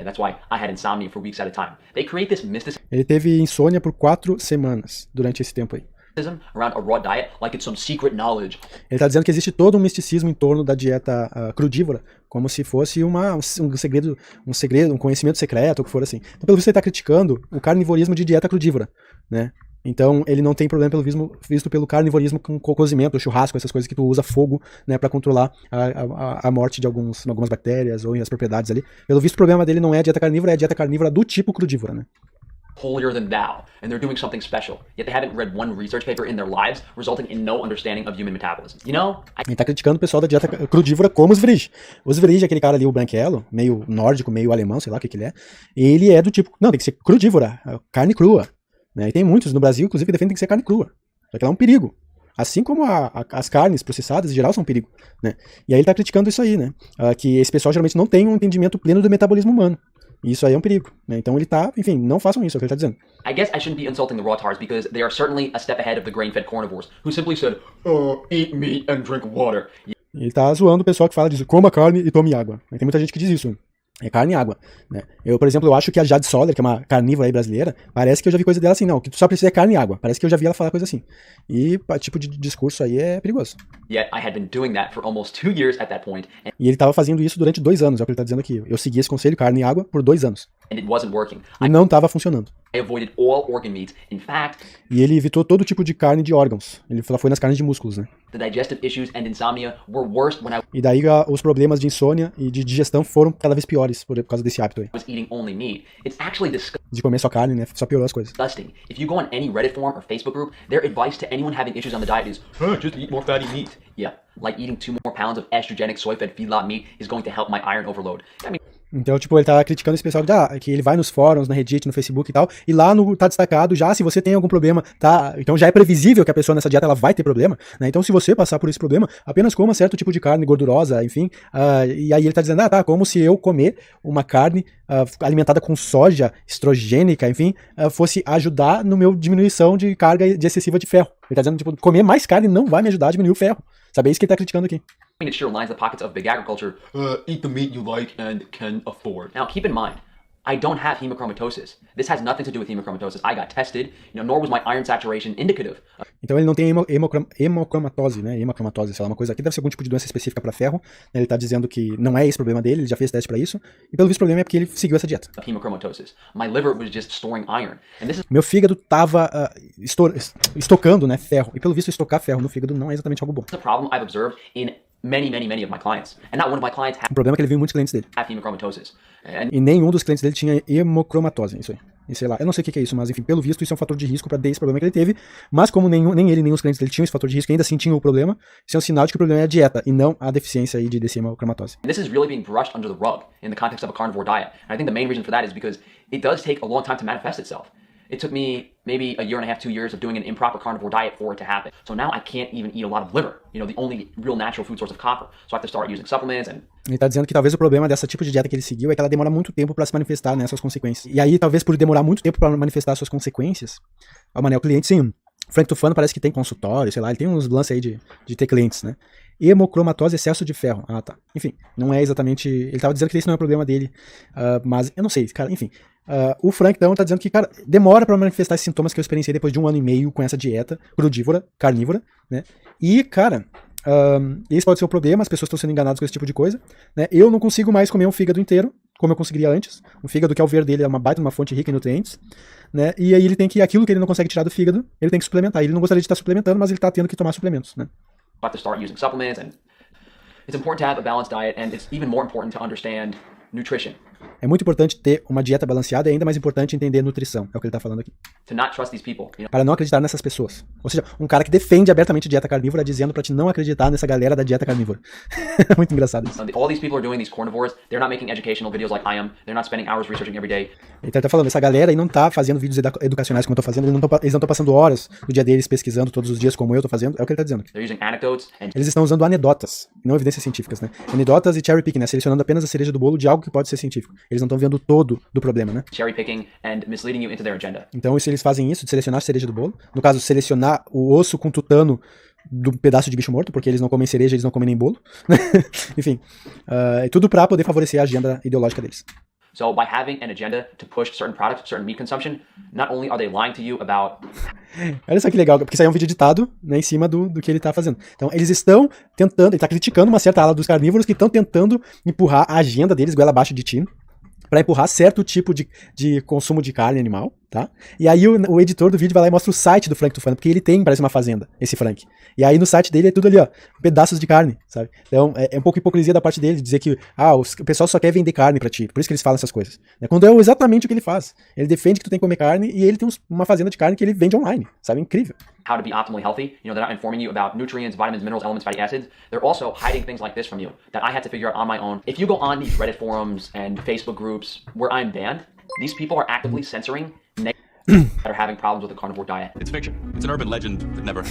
And that's why I had insomnia for weeks at a time. They create this mysticism Ele teve insônia por 4 semanas durante esse tempo aí. around a raw diet like it's some secret knowledge. Ele está dizendo que existe todo um misticismo em torno da dieta crudívora, como se fosse um segredo, um conhecimento secreto, ou o que for assim. Então, pelo visto, ele está criticando o carnivorismo de dieta crudívora, né? Então, ele não tem problema visto pelo carnivorismo com cozimento, churrasco, essas coisas que tu usa fogo, né, para controlar a morte de algumas bactérias ou as propriedades ali. Pelo visto, o problema dele não é a dieta carnívora, é a dieta carnívora do tipo crudívora, né? Holier than thou, and they're doing something special, yet they haven't read one research paper in their lives, resulting in no understanding of human metabolism. You know, Ele tá criticando o pessoal da dieta crudívora como os Vrij. Os Vrij, aquele cara ali, o branquelo, meio nórdico, meio alemão, sei lá o que ele é, ele é do tipo, não, tem que ser crudívora, carne crua. Né? E tem muitos no Brasil, inclusive, que defendem que tem que ser carne crua. Só que ela é um perigo. Assim como as carnes processadas, em geral, são um perigo. Né? E aí ele tá criticando isso aí, né? Que esse pessoal geralmente não tem um entendimento pleno do metabolismo humano. E isso aí é um perigo, né? Então ele tá, enfim, não façam isso, é o que ele tá dizendo. I guess I shouldn't be insulting the Rotards because they are certainly a step ahead of the grain-fed carnivores, who simply said, eat meat and drink water. E ele tá zoando o pessoal que fala disso, coma carne e tome água. Tem muita gente que diz isso. É carne e água, né? Eu, por exemplo, eu acho que a Jade Soller, que é uma carnívora aí brasileira, parece que eu já vi coisa dela assim, não, que tu só precisa é carne e água. Parece que eu já vi ela falar coisa assim. E tipo de discurso aí é perigoso. Yet I had been doing that for almost 2 years at that point, E ele tava fazendo isso durante 2 anos, é o que ele tá dizendo aqui. Eu segui esse conselho, carne e água, por 2 anos. and it wasn't working. E não tava funcionando. I avoided all organ meats. In fact, E ele evitou todo tipo de carne de órgãos. Ele foi nas carnes de músculos, né? the digestive issues and insomnia were worse when I E daí os problemas de insônia e de digestão foram cada vez piores por causa desse hábito aí. was eating only meat. It's actually De comer só carne, né? Só piorou as coisas. disgusting. If you go on any Reddit forum or Facebook group, their advice to anyone having issues on the diet is, just eat more fatty meat. Yeah, like eating 2 more pounds of estrogenic soy-fed feedlot meat is going to help my iron overload. I mean, Então, tipo, ele tá criticando esse pessoal que ele vai nos fóruns, na Reddit, no Facebook e tal, e lá tá destacado já, se você tem algum problema, tá? Então já é previsível que a pessoa nessa dieta ela vai ter problema, né? Então se você passar por esse problema, apenas coma certo tipo de carne gordurosa, enfim, e aí ele tá dizendo, tá, como se eu comer uma carne alimentada com soja estrogênica, enfim, fosse ajudar no meu diminuição de carga excessiva de ferro. Ele tá dizendo, tipo, comer mais carne não vai me ajudar a diminuir o ferro. Sabe, é isso que ele tá criticando aqui. it sure lines the pockets of big agriculture. Eat the meat you like and can afford. Now, keep in mind, I don't have hemochromatosis. This has nothing to do with hemochromatosis. I got tested, nor was my iron saturation indicative. Então ele não tem hemocromatose, né? Hemocromatose, sei lá, uma coisa aqui, deve ser algum tipo de doença específica para ferro. Ele tá dizendo que não é esse o problema dele, ele já fez teste para isso. E pelo visto o problema é porque ele seguiu essa dieta. Of hemochromatosis. My liver was just storing iron. And this is Meu fígado tava estocando, né, ferro. E pelo visto estocar ferro no fígado não é exatamente algo bom. a problem I've observed in many of my clients. And not one of my clients O problema é que ele viu em muitos clientes dele. have hemochromatosis. And E nenhum dos clientes dele tinha hemocromatose, isso aí. E sei lá, eu não sei o que é isso, mas enfim, pelo visto isso é um fator de risco para esse problema que ele teve. Mas como nem ele nem os clientes dele tinham esse fator de risco, ainda assim tinham o problema, isso é um sinal de que o problema é a dieta e não a deficiência aí desse hemocromatose. this is really being brushed under the rug in the context of a carnivore diet. And I think the main reason for that is because it does take a long time to manifest itself. It took me maybe a year and a half, 2 years of doing an improper carnivore diet for it to happen. So now I can't even eat a lot of liver, the only real natural food source of copper. So I have to start using supplements and Ele tá dizendo que talvez o problema dessa tipo de dieta que ele seguiu é que ela demora muito tempo para se manifestar, né, suas consequências. E aí, talvez por demorar muito tempo para manifestar suas consequências, o cliente, sim, o Frank Tufano parece que tem consultório, sei lá, ele tem uns lances aí de ter clientes, né. Hemocromatose, excesso de ferro. Ah, tá. Enfim, não é exatamente... Ele tava dizendo que esse não é o problema dele, mas eu não sei, cara, enfim. O Frank, então, tá dizendo que, cara, demora pra manifestar esses sintomas que eu experienciei depois de 1 ano e meio com essa dieta crudívora, carnívora, né? E, cara, esse pode ser o problema, as pessoas estão sendo enganadas com esse tipo de coisa, né? Eu não consigo mais comer um fígado inteiro, como eu conseguiria antes. Um fígado que ao ver dele é uma baita, uma fonte rica em nutrientes, né? E aí ele tem que, aquilo que ele não consegue tirar do fígado, ele tem que suplementar. Ele não gostaria de estar suplementando, mas ele tá tendo que tomar suplementos, né? I have to start using supplements. And it's important to have a balanced diet, and it's even more important to understand nutrition. É muito importante ter uma dieta balanceada e ainda mais importante entender nutrição. É o que ele tá falando aqui. To not trust these people. Para não acreditar nessas pessoas. Ou seja, um cara que defende abertamente dieta carnívora dizendo pra te não acreditar nessa galera da dieta carnívora. É muito engraçado isso. All these people are doing these carnivores. They're not making educational videos like I am. They're not spending hours researching every day. Ele tá falando, essa galera aí não tá fazendo vídeos educacionais como eu tô fazendo, eles não estão passando horas do dia deles pesquisando todos os dias como eu tô fazendo. É o que ele tá dizendo. They're using anecdotes and Eles estão usando anedotas, não evidências científicas, né? Anedotas e cherry picking, né? Selecionando apenas a cereja do bolo de algo que pode ser científico. Eles não estão vendo todo do problema, né? cherry picking and misleading you into their agenda. Então, se eles fazem isso, de selecionar a cereja do bolo, no caso, selecionar o osso com tutano do pedaço de bicho morto, porque eles não comem cereja, eles não comem nem bolo. Enfim, é tudo pra poder favorecer a agenda ideológica deles. So by having an agenda to push certain products, certain meat consumption, not only are they lying to you about Olha só que legal, porque isso aí é um vídeo editado, né, em cima do que ele tá fazendo. Então, eles estão tentando, ele tá criticando uma certa ala dos carnívoros que estão tentando empurrar a agenda deles, goela abaixo de ti, para empurrar certo tipo de consumo de carne animal, tá? E aí o editor do vídeo vai lá e mostra o site do Frank Tufano, porque ele tem, parece uma fazenda, esse Frank. E aí no site dele é tudo ali, ó, pedaços de carne, sabe? Então é um pouco hipocrisia da parte dele, dizer que o pessoal só quer vender carne pra ti, por isso que eles falam essas coisas. Né? Quando é exatamente o que ele faz. Ele defende que tu tem que comer carne e ele tem uma fazenda de carne que ele vende online, sabe? Incrível. how to be optimally healthy. You know, they're not informing you about nutrients, vitamins, minerals, elements, fatty acids. They're also hiding things like this from you that I had to figure out on my own. If you go on these Reddit forums and Facebook groups where I'm banned, these people are actively censoring that are having problems with the carnivore diet. It's fiction. It's an urban legend that never.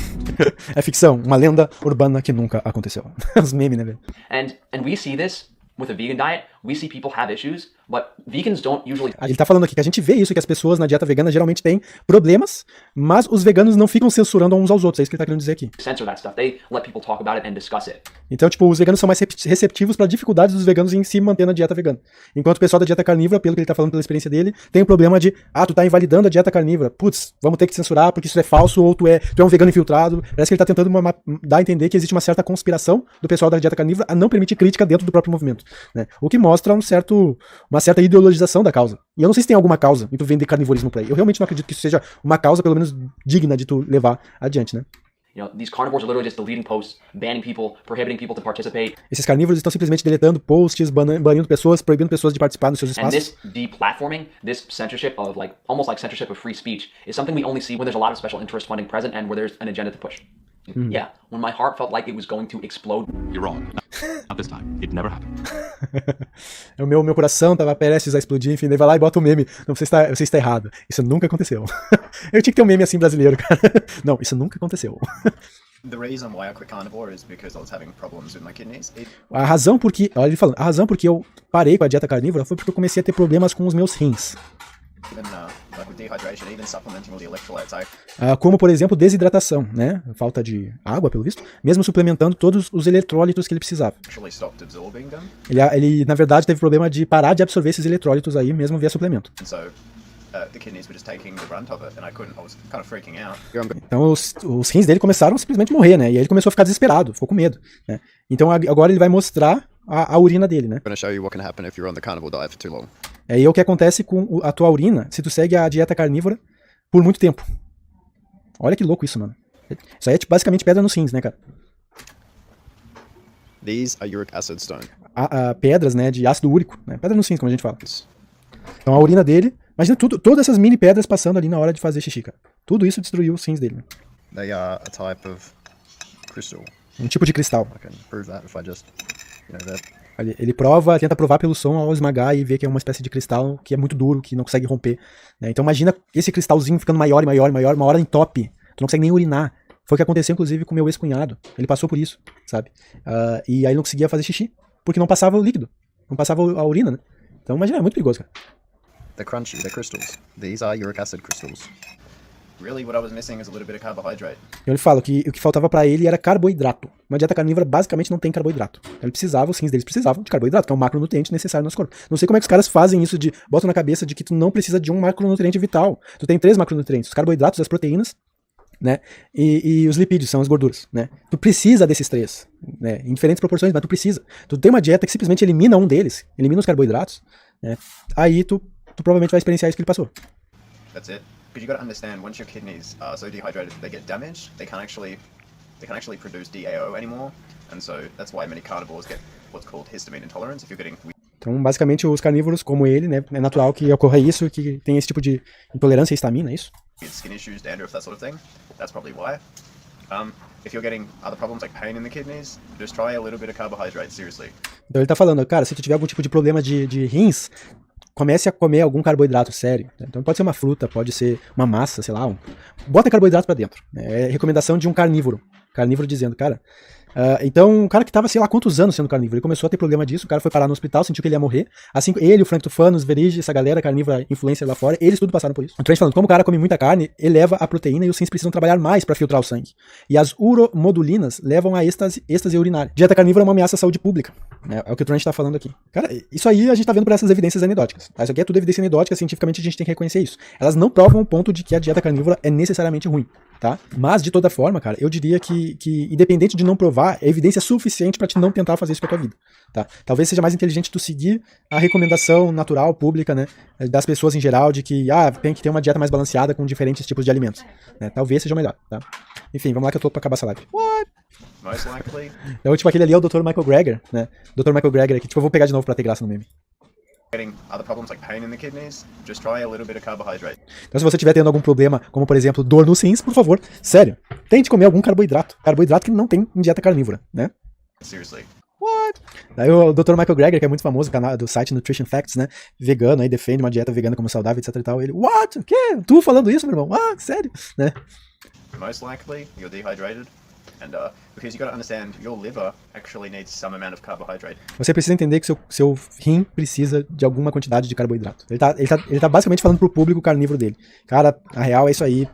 É ficção, uma lenda urbana que nunca aconteceu. Os memes, né, velho? And we see this with a vegan diet. We see people have issues, but vegans don't usually Ele tá falando aqui que a gente vê isso, que as pessoas na dieta vegana geralmente têm problemas, mas os veganos não ficam censurando uns aos outros, é isso que ele tá querendo dizer aqui. censor that stuff. They let people talk about it and discuss it. Então, tipo, os veganos são mais receptivos para dificuldades dos veganos em se manter na dieta vegana. Enquanto o pessoal da dieta carnívora, pelo que ele tá falando pela experiência dele, tem o problema de, tu tá invalidando a dieta carnívora. Putz, vamos ter que censurar porque isso é falso, ou tu é um vegano infiltrado. Parece que ele tá tentando dar a entender que existe uma certa conspiração do pessoal da dieta carnívora a não permitir crítica dentro do próprio movimento, né? O que mostra uma certa ideologização da causa. E eu não sei se tem alguma causa em tu vender carnivorismo por aí. Eu realmente não acredito que isso seja uma causa, pelo menos, digna de tu levar adiante, né? You know, these carnivores are literally just deleting posts, banning people, prohibiting people to participate. Esses carnívoros estão simplesmente deletando posts, banindo pessoas, proibindo pessoas de participar nos seus And espaços. this deplatforming, this censorship of almost like censorship of free speech is something we only see when there's a lot of special interest funding present and where there's an agenda to push. Yeah, when my heart felt like it was going to explode. You're wrong. Not this time. It never happened. O meu coração tava prestes a explodir, enfim, daí vai lá e bota um meme. Não, você está errado. Isso nunca aconteceu. Eu tinha que ter um meme assim brasileiro, cara. Não, isso nunca aconteceu. The reason why I quit carnivore is because I was having problems with my kidneys. A razão porque, olha ele falando, a razão porque eu parei com a dieta carnívora foi porque eu comecei a ter problemas com os meus rins. Even like with dehydration, even supplementing all the electrolytes, Como, por exemplo, desidratação, né? Falta de água, pelo visto. Mesmo suplementando todos os eletrólitos que ele precisava. actually stopped absorbing them. Ele, na verdade, teve problema de parar de absorver esses eletrólitos aí, mesmo via suplemento. And so the kidneys were just taking the brunt of it, and I was kind of freaking out. Então os rins dele começaram a simplesmente morrer, né? E aí ele começou a ficar desesperado, ficou com medo, né? Então agora ele vai mostrar a urina dele, né? I'm going to show you what can happen if you're on the carnivore diet for too long. É aí o que acontece com a tua urina se tu segue a dieta carnívora por muito tempo. Olha que louco isso, mano. Isso aí é basicamente pedra nos rins, né, cara? These are uric acid stone. Pedras, né, de ácido úrico, né? Pedra nos rins, como a gente fala. Então a urina dele, imagina todas essas mini pedras passando ali na hora de fazer xixi, cara. Tudo isso destruiu os rins dele, né? They are a type of crystal. Um tipo de cristal. I can prove that if I just, that. Ele tenta provar pelo som ao esmagar e ver que é uma espécie de cristal que é muito duro, que não consegue romper, né? Então imagina esse cristalzinho ficando maior e maior e maior, uma hora entope, tu não consegue nem urinar. Foi o que aconteceu, inclusive, com meu ex-cunhado. Ele passou por isso, sabe? E aí ele não conseguia fazer xixi, porque não passava o líquido, não passava a urina, né? Então imagina, é muito perigoso, cara. They're crunchy, they're crystals. These are uric acid crystals. Really, what I was missing is a little bit of carbohydrate. Ele fala que o que faltava pra ele era carboidrato. Uma dieta carnívora basicamente não tem carboidrato. Ele precisava, os rins deles precisavam de carboidrato, que é um macronutriente necessário no nosso corpo. Não sei como é que os caras fazem isso botam na cabeça de que tu não precisa de um macronutriente vital. Tu tem 3 macronutrientes, os carboidratos, as proteínas, né? E os lipídios, são as gorduras, né? Tu precisa desses 3, né? Em diferentes proporções, mas tu precisa. Tu tem uma dieta que simplesmente elimina um deles, elimina os carboidratos, né? Aí tu provavelmente vai experienciar isso que ele passou. That's it. Because you got to understand, once your kidneys are so dehydrated they get damaged, they can't actually produce DAO anymore, and so that's why many carnivores get what's called histamine intolerance. If you're getting Então, basicamente, os carnívoros, como ele, né, é natural que ocorra isso, que tem esse tipo de intolerância à histamina, é isso? skin issues, dandruff, that sort of thing, that's probably why. If you're getting other problems like pain in the kidneys, just try a little bit of carbohydrate, seriously. Então ele tá falando, cara, se tu tiver algum tipo de problema de rins, comece a comer algum carboidrato sério. Então pode ser uma fruta, pode ser uma massa, sei lá. Bota carboidrato pra dentro. É recomendação de um carnívoro. Carnívoro dizendo, cara, Então, um cara que tava, sei lá, quantos anos sendo carnívoro, ele começou a ter problema disso, o cara foi parar no hospital, sentiu que ele ia morrer, assim, ele, o Frank Tufanos, Verige, essa galera carnívora, influencer lá fora, eles tudo passaram por isso. O Trent falando, como o cara come muita carne, eleva a proteína e os rins precisam trabalhar mais para filtrar o sangue. E as uromodulinas levam a êxtase urinária. Dieta carnívora é uma ameaça à saúde pública, né? É o que o Trent tá falando aqui. Cara, isso aí a gente tá vendo por essas evidências anedóticas, tá? Isso aqui é tudo evidência anedótica, cientificamente a gente tem que reconhecer isso. Elas não provam o ponto de que a dieta carnívora é necessariamente ruim, tá? Mas, de toda forma, cara, eu diria que independente de não provar, é evidência suficiente pra te não tentar fazer isso com a tua vida, tá? Talvez seja mais inteligente tu seguir a recomendação natural, pública, né, das pessoas em geral, de que, tem que ter uma dieta mais balanceada com diferentes tipos de alimentos, né? Talvez seja melhor, tá? Enfim, vamos lá que eu tô pra acabar essa live. Most likely, Então, tipo, aquele ali é o Dr. Michael Greger, né? Dr. Michael Greger aqui, tipo, eu vou pegar de novo pra ter graça no meme. getting other problems like pain in the kidneys, just try a little bit of carbohydrate. Então, se você estiver tendo algum problema, como por exemplo, dor nos rins, por favor, sério, tente comer algum carboidrato. Carboidrato que não tem em dieta carnívora, né? Seriously. Daí o Dr. Michael Greger, que é muito famoso, canal do site Nutrition Facts, né? Vegano, aí defende uma dieta vegana como saudável, etc e tal. Ele, what? O quê? Tu falando isso, meu irmão? Sério? Né? Most likely, you're dehydrated, and because you got to understand, your liver actually needs some amount of carbohydrate. Você precisa entender que seu rim precisa de alguma quantidade de carboidrato. Ele tá basicamente falando pro público carnívoro dele. Cara, a real é isso aí.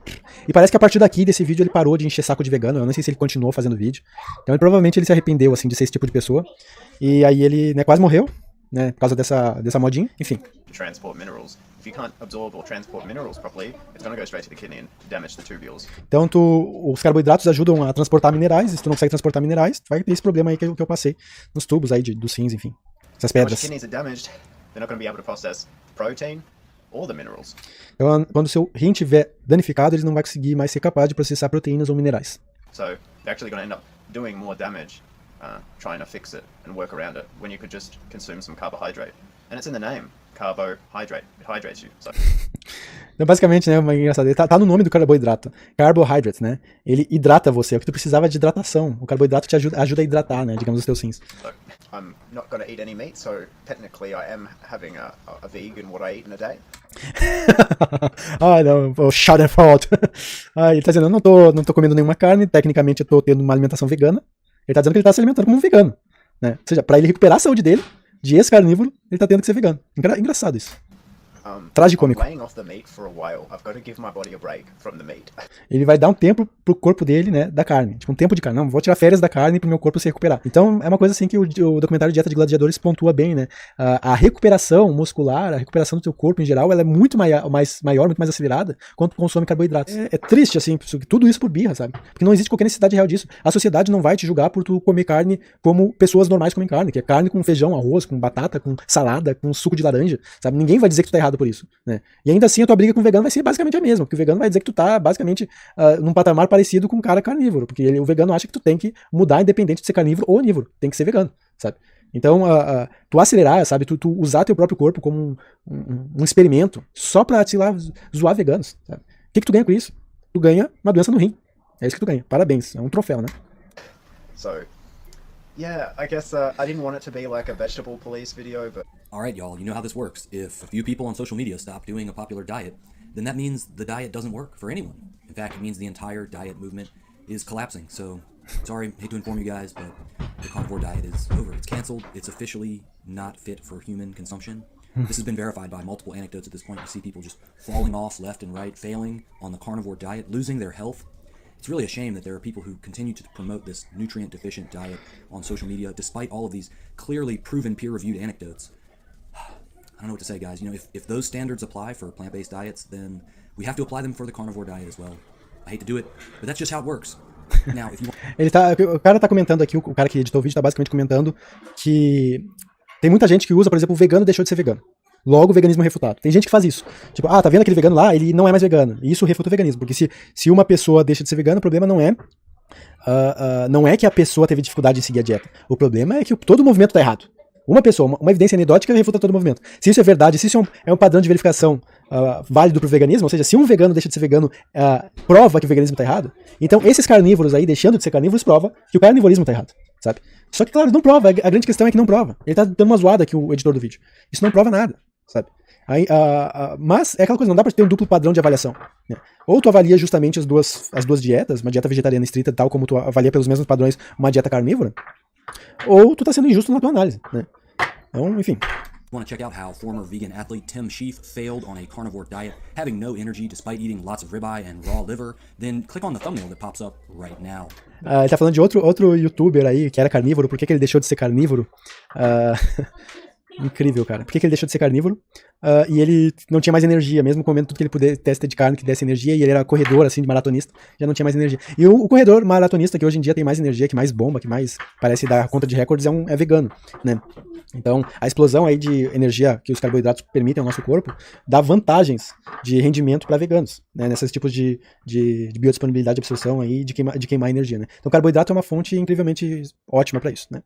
E parece que a partir daqui, desse vídeo, ele parou de encher saco de vegano. Eu não sei se ele continuou fazendo vídeo. Então, provavelmente ele se arrependeu, assim, de ser esse tipo de pessoa. E aí ele, né, quase morreu, né, por causa dessa modinha. Enfim. Transport minerals. If you can't absorb or transport minerals properly, it's going to go straight to the kidney and damage the tubules. Então, os carboidratos ajudam a transportar minerais. Se tu não consegue transportar minerais, vai ter esse problema aí que eu passei nos tubos aí dos rins, enfim. Essas Once your pedras. kidneys are damaged, they're not going to be able to process protein or the minerals. Então, quando o seu rim estiver danificado, ele não vai conseguir mais ser capaz de processar proteínas ou minerais. So they're actually going to end up doing more damage trying to fix it and work around it when you could just consume some carbohydrate. And it's in the name, carbohydrate. It hydrates you. So. Então, basicamente, né, engraçado, ele tá no nome do carboidrato. Carbohydrate, né? Ele hidrata você, é o que tu precisava de hidratação. O carboidrato te ajuda a hidratar, né, digamos, os teus rins. So I'm not going to eat any meat, so technically I am having a vegan what I eat in a day. Não, o Schadenfreude. Ele tá dizendo, eu não tô comendo nenhuma carne, tecnicamente eu tô tendo uma alimentação vegana. Ele tá dizendo que ele tá se alimentando como um vegano, né? Ou seja, pra ele recuperar a saúde dele, de ex-carnívoro, ele tá tendo que ser vegano. Engraçado isso. Tragicômico. Laying off the meat for a while. I've got to give my body a break from the meat. Ele vai dar um tempo pro corpo dele, né, da carne. Tipo, um tempo de carne. Não, vou tirar férias da carne pro meu corpo se recuperar. Então, é uma coisa assim que o documentário Dieta de Gladiadores pontua bem, né? A recuperação muscular, a recuperação do teu corpo em geral, ela é muito maior, muito mais acelerada quando tu consome carboidratos. É triste, assim, tudo isso por birra, sabe? Porque não existe qualquer necessidade real disso. A sociedade não vai te julgar por tu comer carne como pessoas normais comem carne, que é carne com feijão, arroz, com batata, com salada, com suco de laranja, sabe? Ninguém vai dizer que tu tá errado por isso, né? E ainda assim a tua briga com o vegano vai ser basicamente a mesma, porque o vegano vai dizer que tu tá basicamente num patamar parecido com um cara carnívoro, porque o vegano acha que tu tem que mudar independente de ser carnívoro ou onívoro, tem que ser vegano, sabe? Então, tu acelerar, sabe, tu usar teu próprio corpo como um experimento só pra, sei lá, zoar veganos, sabe? O que tu ganha com isso? Tu ganha uma doença no rim, é isso que tu ganha, parabéns, é um troféu, né? So, yeah, I guess I didn't want it to be like a vegetable police video, but Alright, y'all, you know how this works. If a few people on social media stop doing a popular diet, then that means the diet doesn't work for anyone. In fact, it means the entire diet movement is collapsing. So, sorry, hate to inform you guys, but the carnivore diet is over. It's canceled. It's officially not fit for human consumption. This has been verified by multiple anecdotes at this point. You see people just falling off left and right, failing on the carnivore diet, losing their health. It's really a shame that there are people who continue to promote this nutrient-deficient diet on social media, despite all of these clearly proven peer-reviewed anecdotes. I don't know what to say, guys. You know, if those standards apply for plant-based diets, then we have to apply them for the carnivore diet as well. I hate to do it, but that's just how it works. Now, if you want... O cara tá comentando aqui, o cara que editou o vídeo tá basicamente comentando que tem muita gente que usa, por exemplo, o vegano deixou de ser vegano. Logo, o veganismo é refutado. Tem gente que faz isso. Tipo, tá vendo aquele vegano lá? Ele não é mais vegano. E isso refuta o veganismo. Porque se uma pessoa deixa de ser vegana, o problema não é que a pessoa teve dificuldade em seguir a dieta. O problema é que todo o movimento tá errado. Uma pessoa, uma evidência anedótica refuta todo o movimento. Se isso é verdade, se isso é um padrão de verificação válido pro veganismo, ou seja, se um vegano deixa de ser vegano, prova que o veganismo tá errado, então esses carnívoros aí, deixando de ser carnívoros, prova que o carnivorismo tá errado, sabe? Só que, claro, não prova. A grande questão é que não prova. Ele tá dando uma zoada aqui, o editor do vídeo. Isso não prova nada, sabe? Aí, mas é aquela coisa, não dá pra ter um duplo padrão de avaliação, né? Ou tu avalia justamente as duas dietas, uma dieta vegetariana estrita, tal como tu avalia pelos mesmos padrões uma dieta carnívora, ou tu tá sendo injusto na tua análise, né? Então, enfim. Want to check out how former vegan athlete Tim Sheaf failed on a carnivore diet, having no energy despite eating lots of ribeye and raw liver? Then click on the thumbnail that pops up right now. Ele tá falando de outro youtuber aí que era carnívoro. Por que ele deixou de ser carnívoro? Incrível, cara. Por que ele deixou de ser carnívoro? E ele não tinha mais energia, mesmo comendo tudo que ele pudesse ter de carne que desse energia, e ele era corredor, assim, de maratonista, já não tinha mais energia. E o corredor maratonista, que hoje em dia tem mais energia, que mais bomba, que mais parece dar conta de recordes, é vegano, né? Então, a explosão aí de energia que os carboidratos permitem ao nosso corpo dá vantagens de rendimento para veganos, né? Nesses tipos de biodisponibilidade de absorção aí, de queimar energia, né? Então, o carboidrato é uma fonte incrivelmente ótima para isso, né?